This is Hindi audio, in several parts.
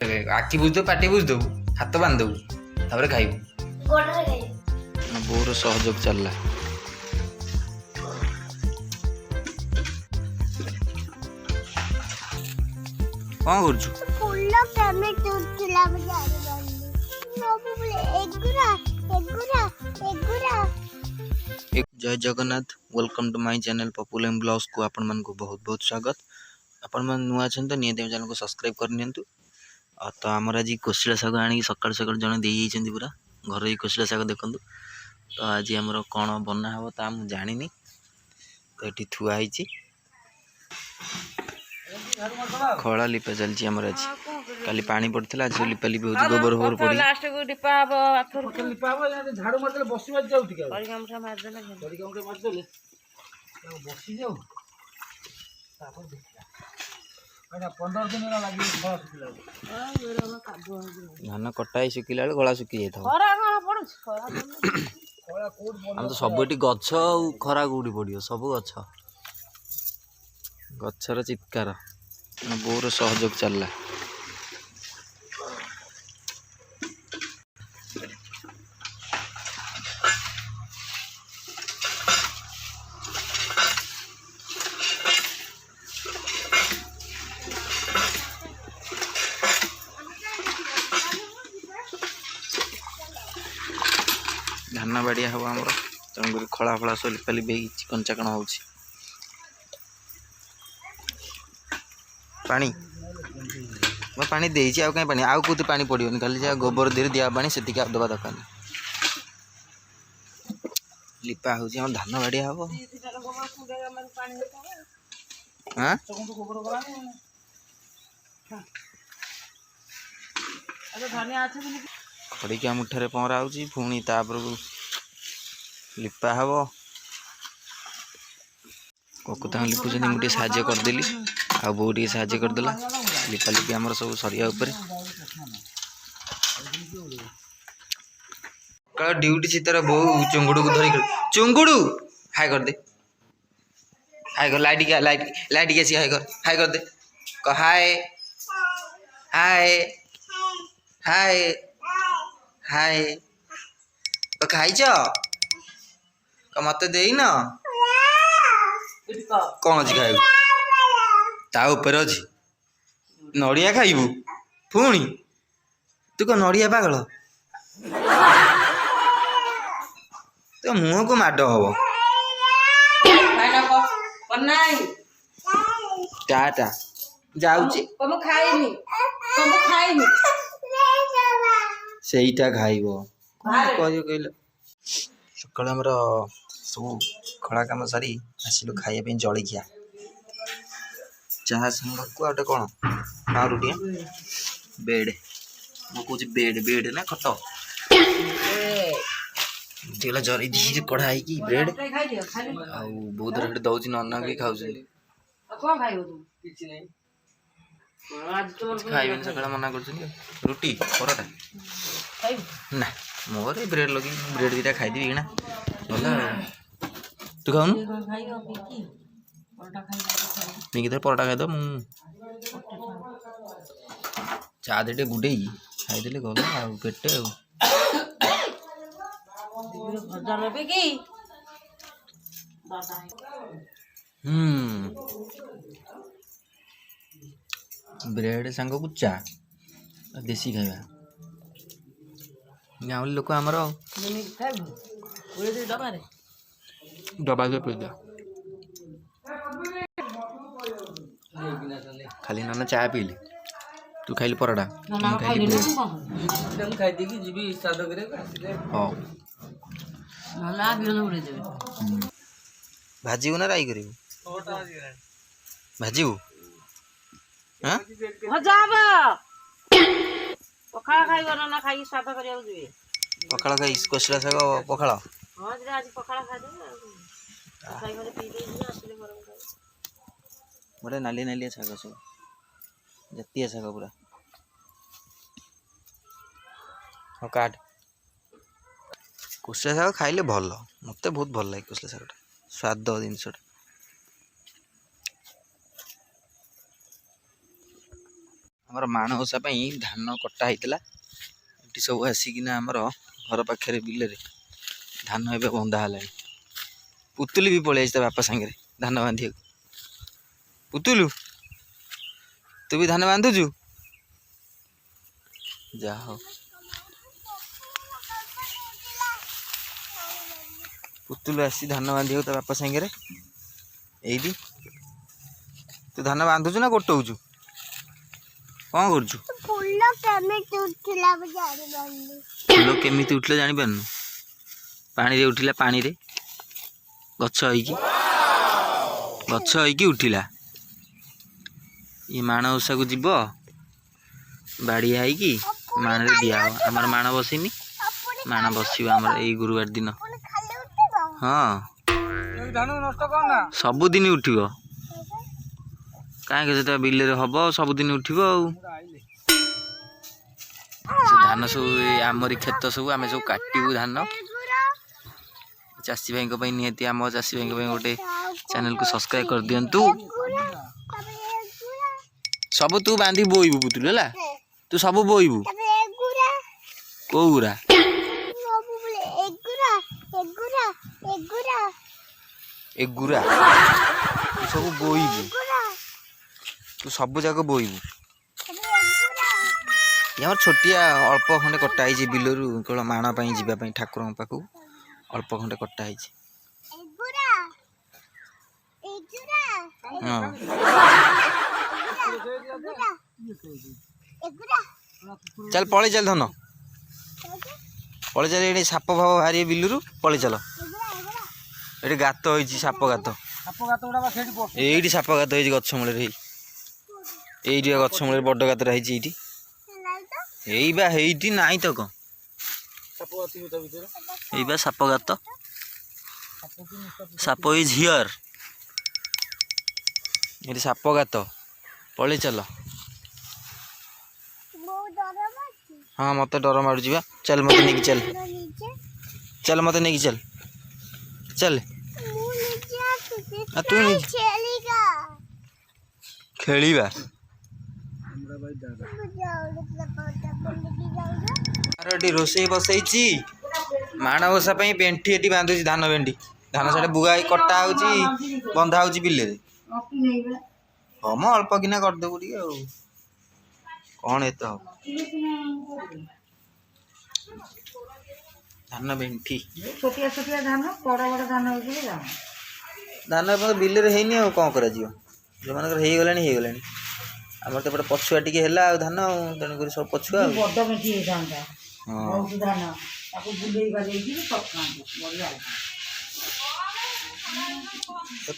आखि बुझ दो पाटी बुझ दो हाथ बांध दो खाइबू बोर सहयोग चलला कौन करछु फुल्लो केमे तुला जय Jagannath welcome to my channel popular blogs को आपण मन को बहुत बहुत स्वागत। आपण मन नुआ छन तो नियते चैनल को सब्सक्राइब कर नियंतु। तो आमर आज कोशिला शाग आनी सकाल सकाल जने दे जाइछन्ती पूरा घर ही कोशिला शाग देखंतु। तो आज हमर कोन बना हबो ता हम जानिनी तो एठी थुआ हिची खळा लिपा चलची हमर आज काली पानी पड़थला आज लिपा लिपि होची गोबर होर पड़ी लास्ट को लिपा हबो आथर के लिपा हबो या झाड़ू मार देले बसी मत जाउ ठीक है करी हमसा मार देले करी के मार देले बसी जाउ तापर देखला एटा 15 दिन लागी खळा सुकिला हां मेरा में कादो धान कटाई सुकिला गला सुकी जाय खरा खरा पड़छ खरा खळा कोड हम तो सब एटी गछ खरा गुडी पड़ियो सब गछ गछर चित्कार बोर सहयोग चलला धान बाड़िया हम आमर तेणुक खड़ा फड़ा सब लिपाली बे कंचा कण हो पानी मैं पानी देइछि आ कहीं पानी आउ कोते पानी पड़ियोनी खाली जा गोबर धीरे दिया पानी सेतिक दबा दरकार लिपा होछि हम धान बाड़िया हबो हां अरे धनिया আছে বলি खड़िका मुठारे पहरा होछि पुणी तापर लिपा हबो कोकुता लिपुछनी मुटे साहाଯ୍य कर देली आ बोडी साहाଯ୍य कर देला लिपा लिपि हमर सब सरिया ऊपर का ड्यूटी चितर बहु चुंगुडू को धरी चुंगुडू हाय कर दे हाय कर लाइट के हाय कर दे क हाय हाय हाय हाय तो खाई छ क मते देई न कौन अच्छी खाइबू ता ऊपर अच्छी नड़िया खाइबू पुणी तू कौन नड़िया पागल तो मुँह को माड हम टाटा जाऊची सेईटा खाइबो कहियो कहलो सकाळ हमर सब खड़ा काम सारी आसिलु खाइया पे जळिखिया चाह संग को आटे कोन पारुटिया बेड मो कुछ बेड ना खट जेला जरी दी कढ़ाई की ब्रेड आ बहुत रेट दउची नन्ना के खाउछ कोन खाइबो तू किछ नै आज तो खाइबेन सकाळ मना करछनी रोटी परोटा खाइबो ना मोर ब्रेड लगी ब्रेड दीटा खाइ दिबी ना भला तू खाउनु खाइबो की परोटा खाइबो मी किधर परोटा खाइ दो चा देटे गुडेई खाइ देले गला आ पेटे भजा लेबे की दादा ब्रेड सांग को चा देसी खाइबा गाँवली लोक आमर जनी खाइबो ओए दे डबा रे डबा के पे खाली ना चाय पीले तू खाइल परोटा ना खाइले तू हम खाइ दे की जीबी सादो करे आसिले हां ना बिल उड़े देबे भाजीउ ना राई करिबू छोटा दिरा भाजीउ हां भजाबा पखाला खाइबो ना खाइ सादा करियो दिबे पखाला खाइ कोसला साग पखाला हां जे आज पखाला खा दे खाइ घरे पी दे आसिले गरम खाइ बड़े नाली नाली साग सब जतिया साग पूरा हाँ काट कोसला साग खाइले भल मत बहुत भल लगे कोसला साग स्वाद जिनस आमर माणवसा धान कटा होता ये सब आसिकिना आमर घर पाखे बिल धान ए बंधा है पुतुली भी पलि ता बापा सांगे धान बांधि पुतुलु तू भी धान बांधुचु जा हो पुतुलु आसी धान बांधि ता बापा सांगे यही तू धान बांधुचु ना गोटौचु कौन करुचु फूल केमिति उठिला जानि बांधु फूल केमिति उठले जानी पारनु पानी रे उठिला पानी रे गछ होइकी उठिला ये माण ओषा को जीव बाड़िया होइकी माण रे दिया आमर माण बसिनी माण बसिबो आमर एई गुरुवार दिन खाली उठिबो हाँ धान नष्ट करना सबुदिन उठिबो काहे से बिल रे हबो सबुदिन उठिबो से धान सब आमरी खेत सब आम सब काटबू धान चाषी भाई निहती आम चाषी भाई गोटे चैनल को सब्सक्राइब कर दिंतु सब तू बांधी बोईबू पुतुल है तू सब बोईबू कौरा एगुरा तू सब बोईबू तू सब जाक बोईबू यहाँ छोटिया अल्प खंडे कटाई बिलरू केवल माण जावाई ठाकुर पाक अल्प खंडे कटाई चल पलि चल धन पलि चल ये साप फाप बाहर बिलरू पलि चल ये गात हो साप गात ये साप गात हो गछ मूल ये गछ मूल बड़ गात रही यही बा हेटी नाई तो कौन यही बा साप गात साप इज हियर ये साप गात पलि चल हाँ मत डर मार चल मत नहीं चल चल मत नहीं चल चल तू खेलिबा रोसे बसई माण ओषा पेंठी एटी बांधुची धान भेंडी धान साढ़े बुआ कटा हो बंधा हो बिल हम अल्प किना करदेबू टे कौन एत धान भेंठी छोटिया छोटिया धान बड़ बड़ धान धान बिल है कौन कर जो मानकर हो गला आम तो एपटे पछुआ टी है धान तेणुक सब पछुआ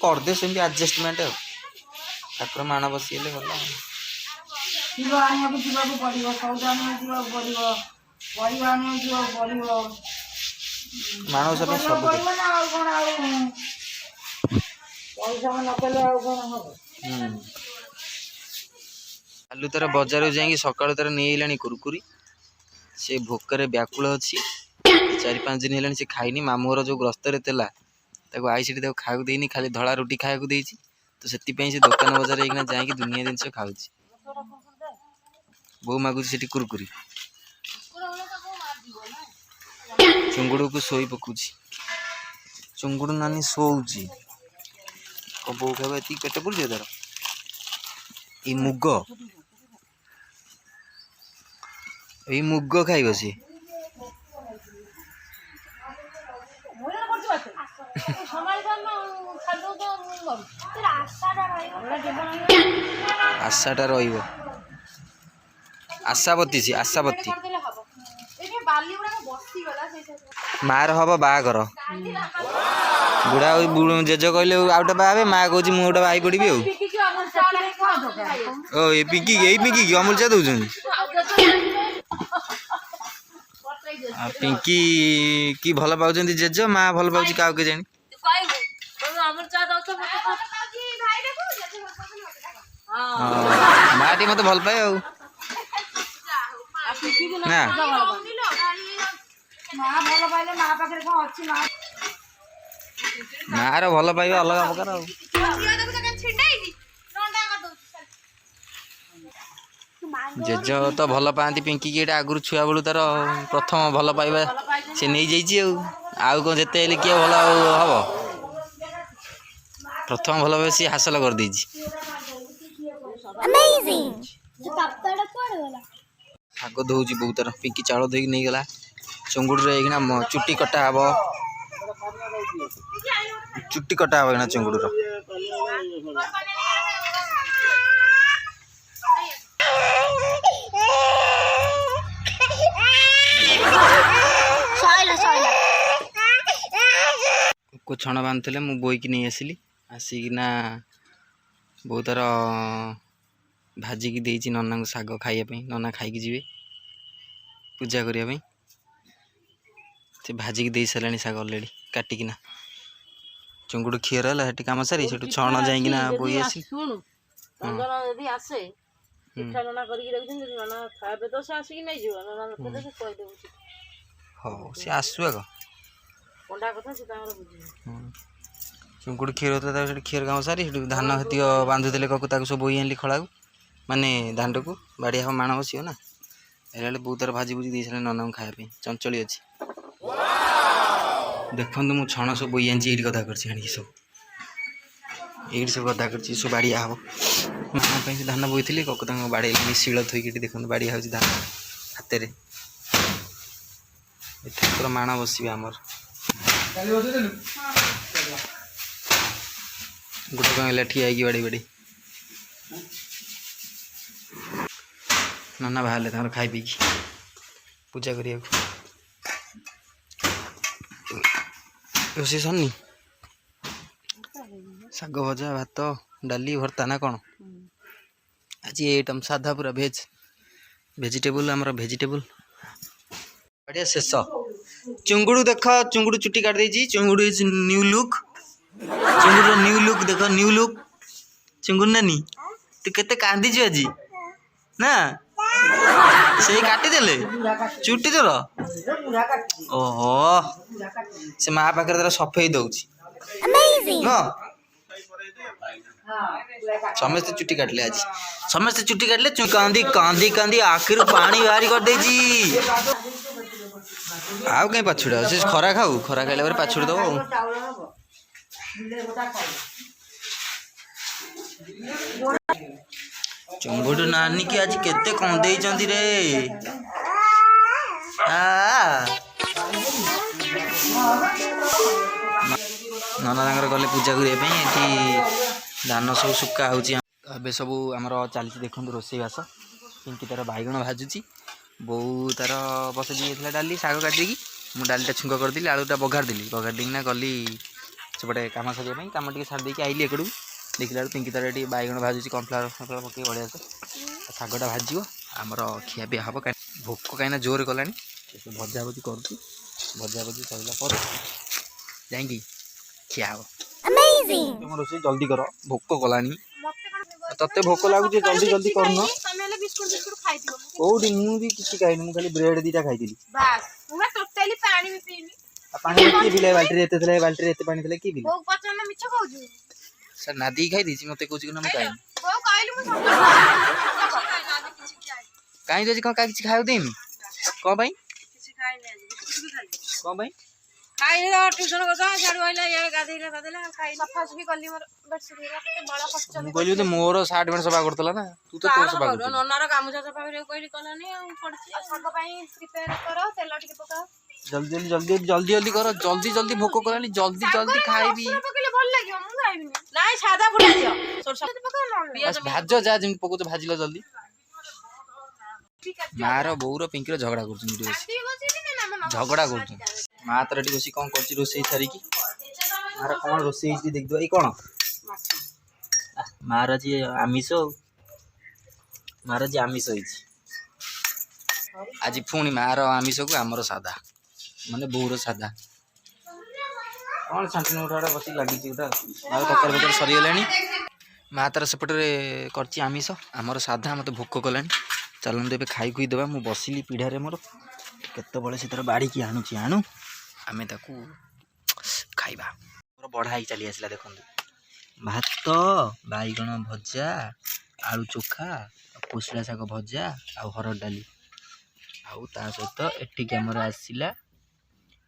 करदे सेमती आडजस्टमेंट ठाकुर माण बसीगले गला माण सब आलू तार बजार जाकि सकाल तार नहीं आइलानी कुरकुरी से भोकर व्याकुल अच्छी 4-5 दिन है से खाईनी मामूर जो ग्रस्त आई सी खाया देनी खाली धड़ा रुटी खाया तो से दुकान बजार जाकि दुनिया जिन खाऊ बो मागुच से कुरकुरी चुंगुड़ को शोई पकुची चुंगुड़ नानी शोची बो खावा ये पेट पुर तार ये मुग खाइब सी आशाटा रही आशावती सी आशावती मार हम बाघर बुढ़ा जेज कहले आउटा बाहे माँ कह मुझे बाई पड़ी ये पिंकी की अमूल चा दौरान पिंकी की भल पाँच जेज माँ भल पाँच क्या के जानी माँ टी मत भल पाए ना माँ भल पाइबा अलग प्रकार जेज तो भल पाती पिंकी की एटा आगु छुआ बेलू तार प्रथम भल पाइबा से नहीं जाइए आउ कौन जिते किए भल हम प्रथम भल पाइबा सी हासिल कर देछि शाग दौची बहुत तार पिंकी चाउल धोई नहीं गला चुंगुड़ी रे चुट्टी कटा हब चुट्टी कटा हब चुंगुड़ी को छण बांधे मु बोईकी नहीं आसिली आसिकिना बहुत तार भाजिकी देछि नना को शाग खाइबा नना खाइकी जीवे पूजा करने से भाजिकी दे सारे शाग अलरेडी काटिकिना चुंगुड़ खीर है कम सारी से छण जाइना बोई आसी शुणु रंजन यदि आसे पिठा नना करके रखिन नना खाबे तो से आसी नहीं जीव नना के से कह देउ हो से आसु आग पंडा कथा से तार बुझी चुंगुड़ खीर होता था खीर गाँव सारी धान हती बांधुले ककु सब बोई आनी खड़ा माने दांड को बाड़िया हम माण बस ना एला बहुत तार भाजी भुजी दे सारे नना खाया चंचली अच्छी देखु मु छण सब बोई आनी ये गदा कर सब ये सब गदा कर सब बाड़िया हम माना धान बोई थी ककु बाड़े शिल थोक देखते बाड़िया हो धान हाथ में ठाकुर माण बस आमर गोटे कौन ठिया बाड़ी बाड़ी नना बाहर खाई पी पूजा करिया रोषे सरनी शाग भजा भात डाली भर्ता ना कौन आज आइटम साधा पूरा भेज भेजिटेबल आमर भेजिटेबल बढ़िया शेष चुंगुड़ू देख चुंगुड़ू चुट्टी काट देछि चुंगुड़ू इज न्यू लुक चुंगुड़ न्यू लुक देख न्यू लुक चुंगुड़ नानी तू केते कांदी आज ना से काटिदेले चुट्टी तोर ओहो से माँ पाखे तार सफेई दौची समस्ते चुट्टी काटले आज समस्ते चुट्टी काटले कांदी कांदी कांदी आखिर पानी बाहरी कर देछि आउ कहीं पाछुड़ा से खरा खाऊ खरा खाइला पर पाछुड़ दब चुंगुड़ नानी की आज केते कंदे रे नना गले पूजा करने धान सब सुखा हो सब आमर चली देखो रोषेईवास पिंकी तार बैगण भाजुची बो तार बस दिए डाली शाग काटिकी मुझे डालीटा छुंक करदेली आलूटा बघार देना गली सेपटे कम सरिया कम टे छाड़ी आइली एकड़ू देखला पिंकी तार ये बैगण भाजुची कॉर्नफ्लावर पकड़ बढ़िया शागटा भाजो आमर खिया पिया हम भोक कहीं जोर कला भजा भजी कर भजा भजी सरला जाइए खिया हम रोषे जल्दी कर भोक कलानी तते भोक लगुच जल्दी जल्दी कर कौटी मुझे किसी खाई मुझे खाली ब्रेड दीटा खाई पानी पिले बाल्टी बाल्टी पानी कि सर नादी खाई दी मत कौच ना मुझे कहीं कहीं कौन किसी खाऊ देनी कौन कौन ट्यूशन कहली मोर सार्ट पैंट सफा करतला ना तू तो तोर सफा कर ननार गामुछा सफा करियो कहली कलानी आ पड़छि साग पई प्रिपेयर करो तेल टिके पकाओ जल्दी जल्दी जल्दी जल्दी करो जल्दी जल्दी भोक करानी जल्दी जल्दी खाइबी पकेले भल लागियो मु खाइबिनी नाइ सादा फुटा दियो सरसा पकाओ भाजो जा जिम पको भाजिलो जल्दी मार बौर पिंकीर झगड़ा कर झगड़ा कर माँ तर बस कौन कर रोषे सारिकी मार कौन रोषे देख दे कौन मार जी आमिष मार जी आमिष आज पुणी मार आमिष को आमर सादा माने बौर सादा कौन शांतिनगरा बस लगी तरकारी बतर सरीगला माँ तार सेपटे कर आमिष आमर सादा मत भोक कला चलते ए खाई खुई देवा मुझे बसिली पीढ़ारे मोर केतबले से तर बाड़ी की आणुची आणु आमे ताकू खाइबा मोर बढ़ाई चली आसला देखो भात बैगण भजा आलू चोखा କୋଶଳା ଶାଗ ଭଜା ଆଉ ହରଡ଼ ଡାଲି ଆଉ ତା ସହିତ ଏଠିକି ଆମର ଆସିଲା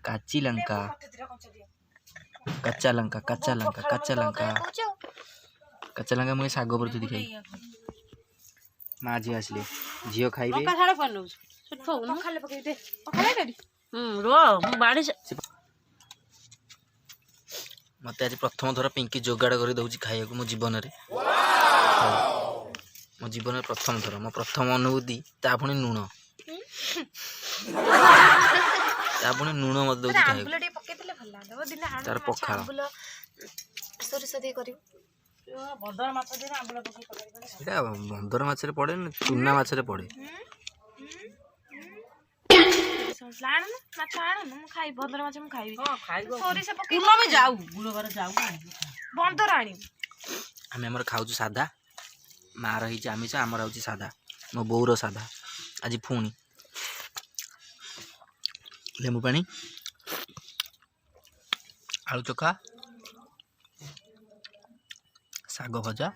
କାଚି ଲଙ୍କା କଞ୍ଚା ଲଙ୍କା ମୁଁ ଶାଗ ପ୍ରତି ଖାଇବି। ମା ଝିଅ ଆସିଲେ ଝିଅ ଖାଇବେ। ମତେ ଆଜି ପ୍ରଥମ ଥର ପିଙ୍କି ଯୋଗାଡ଼ କରି ଦଉଛି ଖାଇବାକୁ ମୋ ଜୀବନରେ ପ୍ରଥମ ଥର ମୋ ପ୍ରଥମ ଅନୁଭୂତି ତା ପୁଣି ଲୁଣ ମତେ ଦଉଛି ଖାଇବାକୁ। ତାର ପଖାଳ ସେଇଟା ବନ୍ଦର ମାଛରେ ପଡେ ନା ଚୁନା ମାଛରେ ପଡେ। ଆମେ ଆମର ଖାଉଛୁ ସାଧା, ମାର ହେଇଛି ଆମିଷ, ଆମର ହଉଛି ସାଧା। ମୋ ବୋଉର ସାଧା। ଆଜି ପୁଣି ଲେମ୍ବୁ ପାଣି, ଆଳୁ ଚୋଖା, ଶାଗ ଭଜା,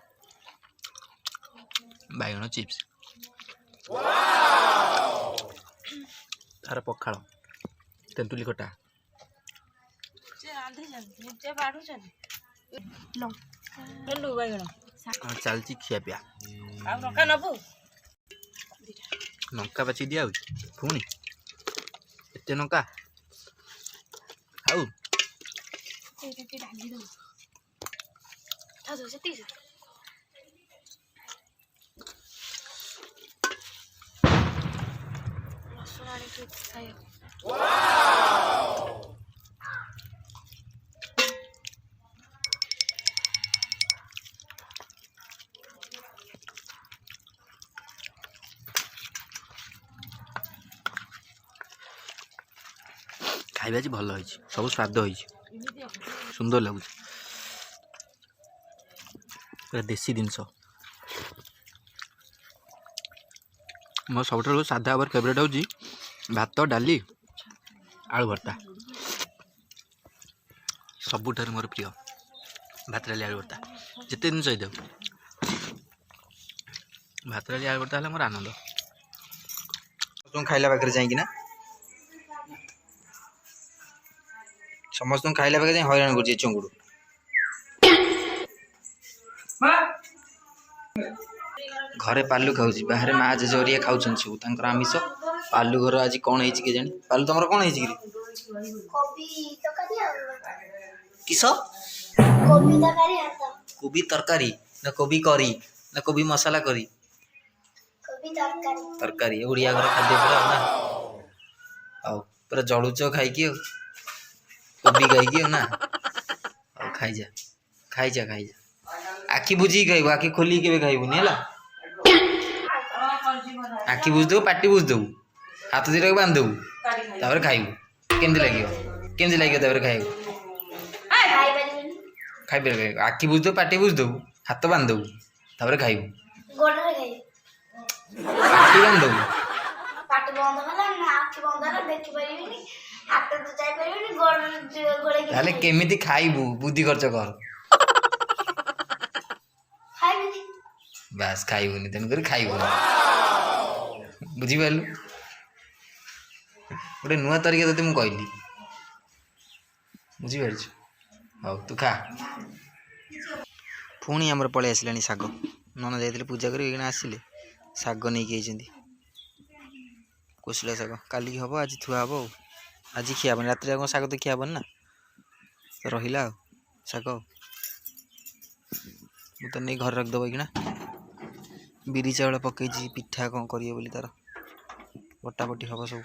ବାଇଗଣ ଚିପ୍ସ, ତାର ପଖାଳ, ତେନ୍ତୁଲି ଖଟା। ଚାଲିଛି ଖିଆପିଆ। ଲଙ୍କା ବାଛି ଦିଆ ହଉଛି ପୁଣି ଏତେ ଲଙ୍କା ଆଉ ଖାଇବା ଆଜି ଭଲ ହେଇଛି, ସବୁ ସ୍ୱାଦ ହେଇଛି, ସୁନ୍ଦର ଲାଗୁଛି, ପୁରା ଦେଶୀ ଜିନିଷ। ମୋ ସବୁଠାରୁ ସାଧା ଓଭର ଫେଭରେଟ୍ ହେଉଛି ଭାତ, ଡାଲି, ଆଳୁ ଭର୍ତ୍ତା। ସବୁଠାରୁ ମୋର ପ୍ରିୟ ଭାତ, ଡାଲି, ଆଳୁ ଭର୍ତ୍ତା। ଯେତେ ଜିନିଷ ହେଇଥାଉ ଭାତ, ଡାଲି, ଆଳୁ ଭର୍ତ୍ତା ହେଲେ ମୋର ଆନନ୍ଦ। ଖାଇଲା ପାଖରେ ଯାଇକିନା ସମସ୍ତଙ୍କୁ ଖାଇଲା ପାଖରେ ଯାଇ ହଇରାଣ କରୁଛି ଚୁଙ୍ଗୁଡୁ। ଘରେ ପାଲୁ ଖାଉଛି, ବାହାରେ ମା ଜେଜେ ହେରିକା ଖାଉଛନ୍ତି ସବୁ ତାଙ୍କର ଆମିଷ। ପାଲୁ ଘର ଆଜି କ'ଣ ହେଇଛି କେଜାଣି? ପାଲୁ ତମର କ'ଣ ହେଇଛି କିରେ? କିସ? କୋବି ତରକାରୀ ନା କୋବି କରି ନା କୋବି ମସଲା କରି? ତରକାରୀ। ଓଡ଼ିଆ ଘର ଖାଦ୍ୟ ପୁରା ନା। ଆଉ ପୁରା ଜଳୁଛ ଖାଇକି ଆଉ କୋବି ଖାଇକି ଆଉ ନା। ଆଉ ଖାଇଯା। ଆଖି ବୁଝିକି ଖାଇବୁ, ଆଖି ଖୋଲିକି କେବେ ଖାଇବୁନି ହେଲା। ଆଖି ବୁଝି ଦେବୁ, ପାଟି ବୁଝି ଦେବୁ, ହାତ ଦିଟାକୁ ବାନ୍ଧି ଦେବୁ, ତାପରେ ଖାଇବୁ। କେମିତି ଲାଗିବ ତାପରେ ଖାଇବାକୁ? ଖାଇପାରିବୁ। ଆଖି ବୁଝି ଦେବୁ, ପାଟି ବୁଝି ଦେବୁ, ହାତ ବାନ୍ଧି ଦେବୁ, ତାପରେ ଖାଇବୁ। ପାଟି ବାନ୍ଧି ଦେବୁ। ତାହେଲେ କେମିତି ଖାଇବୁ? ବୁଦ୍ଧି ଖର୍ଚ୍ଚ କର। ବାସ୍ ଖାଇବୁନି, ତେଣୁକରି ଖାଇବୁନି। ବୁଝିପାରିଲୁ? ଗୋଟେ ନୂଆ ତରିକା ତତେ ମୁଁ କହିଲି, ବୁଝିପାରୁଛୁ? ହଉ ତୁ ଖା। ପୁଣି ଆମର ପଳେଇ ଆସିଲାଣି ଶାଗ। ନନା ଯାଇଥିଲେ ପୂଜା କରି ଏଇନା ଆସିଲେ ଶାଗ ନେଇକି ଯାଇଛନ୍ତି। କୋଶଳା ଶାଗ କାଲିକି ହେବ, ଆଜି ଥୁଆ ହେବ ଆଉ। ଆଜି ଖିଆ ହେବନି, ରାତିରେ କ'ଣ ଶାଗ ତ ଖିଆ ହେବନି ନା, ରହିଲା ଆଉ ଶାଗ। ମୁଁ ତ ନେଇ ଘରେ ରଖିଦେବ ଏଇକିନା। ବିରି ଚାଉଳ ପକେଇଛି ପିଠା କ'ଣ କରିବ ବୋଲି, ତାର ବଟାବଟି ହେବ ସବୁ।